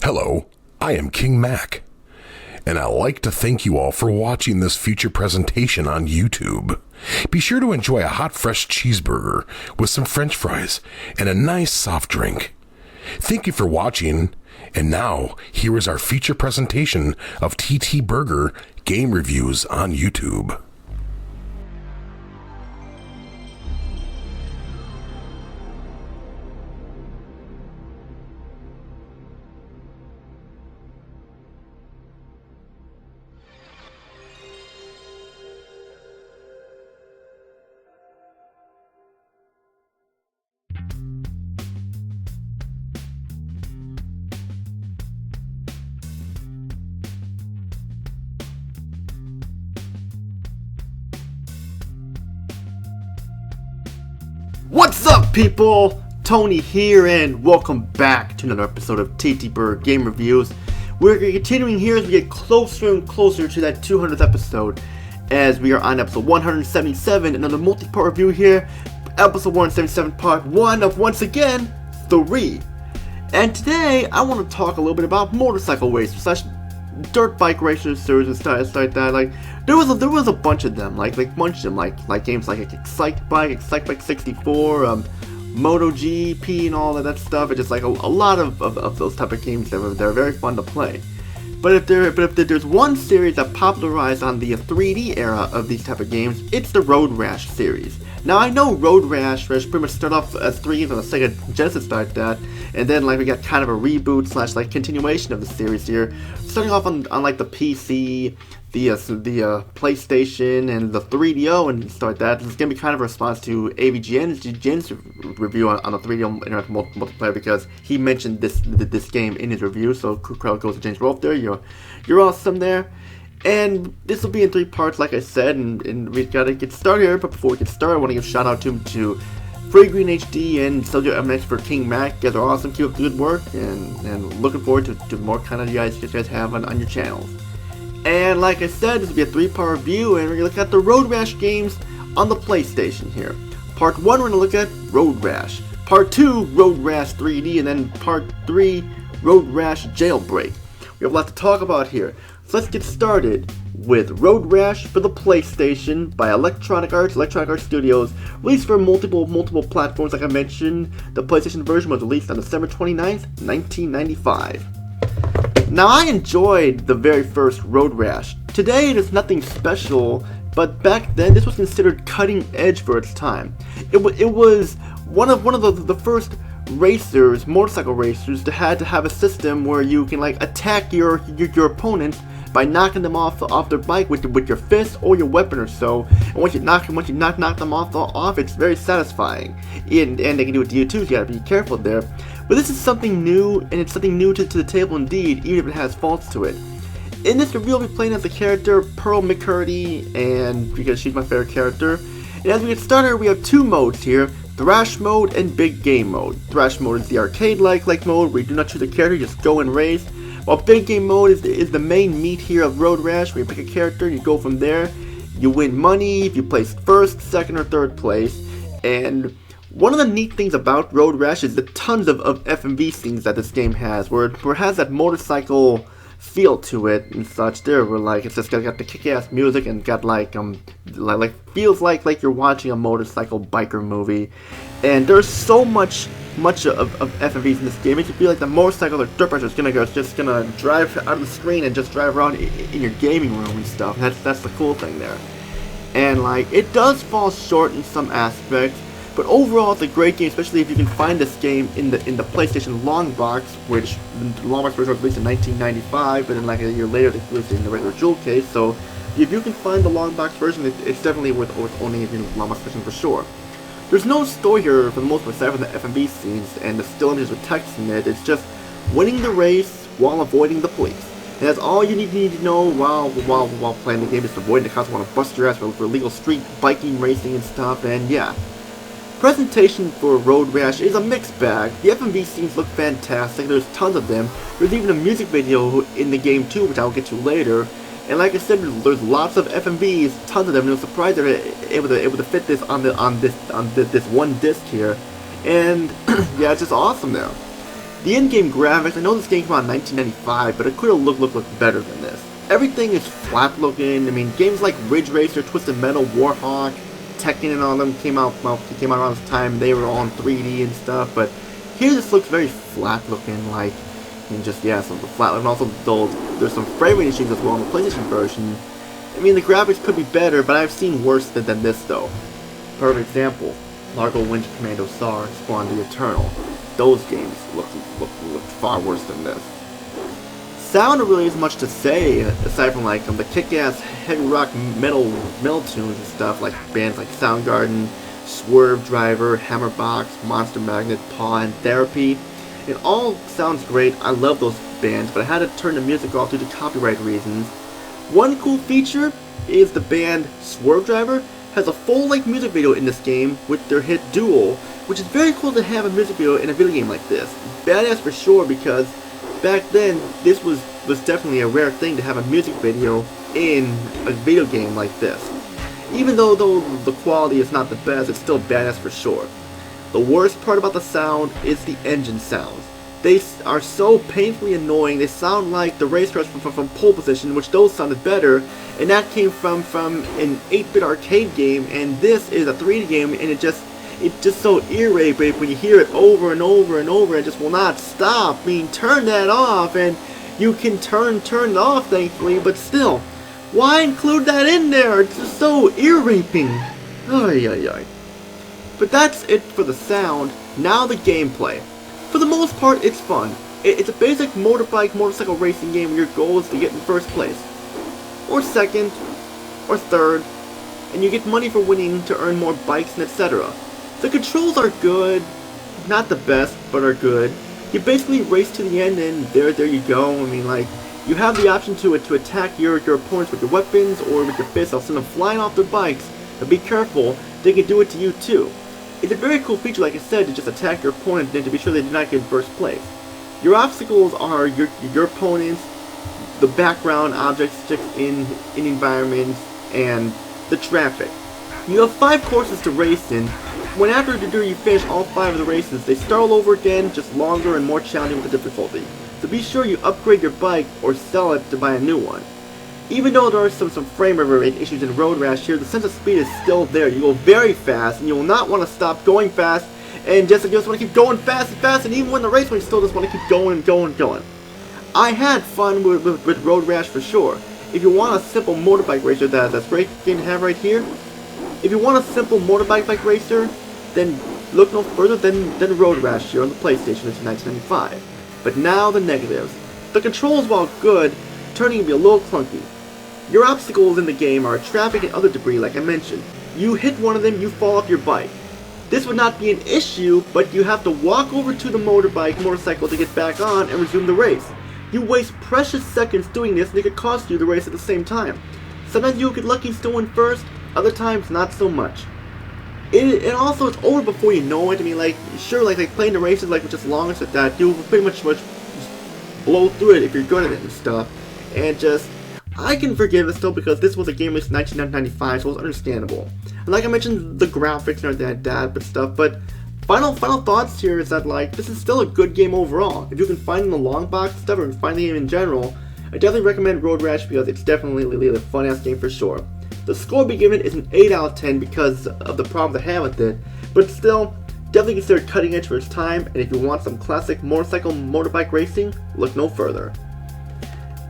Hello, I am King Mac, and I'd like to thank you all for watching this feature presentation on YouTube. Be sure to enjoy a hot fresh cheeseburger with some french fries and a nice soft drink. Thank you for watching, and now here is our feature presentation of TTBurger game reviews on YouTube. What's up, people? Tony here, and welcome back to another episode of TTBurger Game Reviews. We're continuing here as we get closer and closer to that 200th episode, as we are on episode 177, another multi-part review here, episode 177, part 1 of, once again, 3. And today, I want to talk a little bit about motorcycle racers slash dirt bike racers, series and stuff like that. Like, there was a bunch of them, like games like Excite Bike 64, MotoGP and all of that stuff. It's just like a lot of those type of games that are very fun to play. But if there's one series that popularized on the 3D era of these type of games, it's the Road Rash series. Now, I know Road Rash pretty much started off as 3 games on the Sega Genesis like that, and then like we got kind of a reboot slash like continuation of the series here, starting off on like the PC, the PlayStation, and the 3DO and stuff like that. This is gonna be kind of a response to AVGN's review on the 3DO Internet Multiplayer, because he mentioned this game in his review. So crowd goes to James Rolfe there. You're awesome there. And this will be in 3 parts, like I said, and we gotta get started here. But before we get started, I want to give a shout out to Free Green HD and SubZeroMNX for King Mac. You guys are awesome. Keep up the good work, and looking forward to more kind of you guys have on your channels. And like I said, this will be a 3-part review, and we're gonna look at the Road Rash games on the PlayStation here. Part 1, we're gonna look at Road Rash. Part 2, Road Rash 3D, and then Part 3, Road Rash Jailbreak. We have a lot to talk about here. So let's get started with Road Rash for the PlayStation by Electronic Arts Studios, released for multiple platforms. Like I mentioned, the PlayStation version was released on December 29th, 1995. Now, I enjoyed the very first Road Rash. Today, it is nothing special, but back then, this was considered cutting edge for its time. It was one of the first motorcycle racers, to have a system where you can like attack your opponents by knocking them off their bike with your fist or your weapon or so. And once you knock them off, it's very satisfying. And they can do it to you too, so you gotta be careful there. But this is something new, and it's something new to the table indeed, even if it has faults to it. In this review, I'll be playing as the character Pearl McCurdy, and because she's my favorite character. And as we get started, we have 2 modes here: Thrash mode and Big Game mode. Thrash mode is the arcade-like mode where you do not choose a character, you just go and race. While Big Game mode is the main meat here of Road Rash, where you pick a character and you go from there. You win money if you place 1st, 2nd, or 3rd place. And one of the neat things about Road Rash is the tons of FMV scenes that this game has, where it has that motorcycle feel to it and such there, where like it's just got the kick-ass music and got like feels like you're watching a motorcycle biker movie. And there's so much of FMVs in this game. It makes you feel like the motorcycle or dirt bike is just gonna drive out of the screen and just drive around in your gaming room and stuff. That's the cool thing there. And like, it does fall short in some aspects, but overall it's a great game, especially if you can find this game in the PlayStation long box, which the long box version was released in 1995, but then like a year later they released it in the regular jewel case. So if you can find the long box version, it's definitely worth owning it in the long box version for sure. There's no story here for the most part, aside from the FMV scenes and the still images with text in it. It's just winning the race while avoiding the police. And that's all you need to know while playing the game, just avoiding the cops who want to bust your ass for illegal street biking, racing, and stuff. And yeah, presentation for Road Rash is a mixed bag. The FMV scenes look fantastic. There's tons of them. There's even a music video in the game too, which I'll get to later. And like I said, there's lots of FMVs, tons of them. And I'm surprised they're able to fit this on this one disc here. And yeah, it's just awesome now. The in-game graphics, I know this game came out in 1995, but it could have looked better than this. Everything is flat looking. I mean, games like Ridge Racer, Twisted Metal, Warhawk, Tekken and all them came out around this time. They were all in 3D and stuff, but here this looks very flat looking, like, and just, yeah, some flat, and also there's some frame rate issues as well in the PlayStation version. I mean, the graphics could be better, but I've seen worse than this, though. Perfect example, Largo Winter Commando SAR, Spawn the Eternal. Those games look far worse than this. Sound really isn't much to say, aside from like the kick-ass heavy rock metal tunes and stuff, like bands like Soundgarden, Swerve Driver, Hammerbox, Monster Magnet, Paw, and Therapy. It all sounds great. I love those bands, but I had to turn the music off due to copyright reasons. One cool feature is the band Swerve Driver has a full-length music video in this game with their hit Duel, which is very cool to have a music video in a video game like this. Badass for sure, because back then this was definitely a rare thing to have a music video in a video game like this. Even though the quality is not the best, it's still badass for sure. The worst part about the sound is the engine sounds. They are so painfully annoying. They sound like the race cars from Pole Position, which those sounded better, and that came from an 8-bit arcade game, and this is a 3D game, and it's just so ear-rape when you hear it over and over and over. It just will not stop. I mean, turn that off, and you can turn it off, thankfully, but still, why include that in there? It's just so ear-raping. Ay, ay, ay. But that's it for the sound. Now the gameplay. For the most part, it's fun. It's a basic motorcycle racing game where your goal is to get in first place, or second, or third, and you get money for winning to earn more bikes and etc. The controls are good, not the best, but are good. You basically race to the end and there you go. I mean, like, you have the option to attack your opponents with your weapons or with your fists. I'll send them flying off their bikes, but be careful, they can do it to you too. It's a very cool feature, like I said, to just attack your opponent and to be sure they do not get in first place. Your obstacles are your opponents, the background objects in environments, and the traffic. You have 5 courses to race in. When after you finish all 5 of the races, they start all over again, just longer and more challenging with the difficulty. So be sure you upgrade your bike or sell it to buy a new one. Even though there are some frame rate issues in Road Rash here, the sense of speed is still there. You go very fast, and you will not want to stop going fast, and you just want to keep going fast and fast, and even when the race you still just want to keep going and going and going. I had fun with Road Rash for sure. If you want a simple motorbike racer, that's great game to have right here. If you want a simple motorbike racer, then look no further than Road Rash here on the PlayStation in 1995. But now the negatives. The controls, while good, turning to be a little clunky. Your obstacles in the game are traffic and other debris, like I mentioned. You hit one of them, you fall off your bike. This would not be an issue, but you have to walk over to the motorcycle to get back on and resume the race. You waste precious seconds doing this, and it could cost you the race at the same time. Sometimes you'll get lucky still win first, other times not so much. And also, it's over before you know it. I mean, like, sure, like playing the races like with just long as that, you'll pretty much blow through it if you're good at it and stuff. And just, I can forgive it still because this was a game released in 1995, so it's understandable. And like I mentioned, the graphics aren't that bad, but final thoughts here is that, like, this is still a good game overall. If you can find the long box stuff or find the game in general, I definitely recommend Road Rash because it's definitely a fun-ass game for sure. The score I'll be giving it is an 8 out of 10 because of the problems I have with it, but still, definitely considered cutting edge for its time, and if you want some classic motorbike racing, look no further.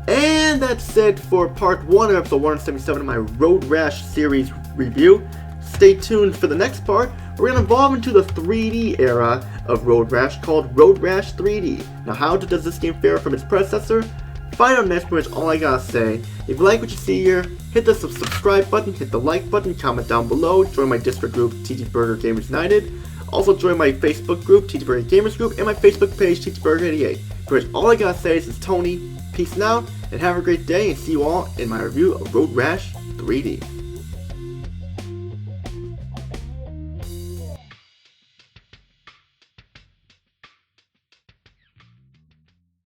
And that's it for part 1 of episode 177 of my Road Rash Series review. Stay tuned for the next part. We're going to evolve into the 3D era of Road Rash called Road Rash 3D. Now, how does this game fare from its predecessor? Find out next, pretty much all I gotta say. If you like what you see here, hit the subscribe button, hit the like button, comment down below, join my Discord group, TTBurger Gamers United. Also join my Facebook group, TTBurger Gamers Group, and my Facebook page, TTBurger88. Pretty much all I gotta say is this is Tony. Peace out, and have a great day, and see you all in my review of Road Rash 3D.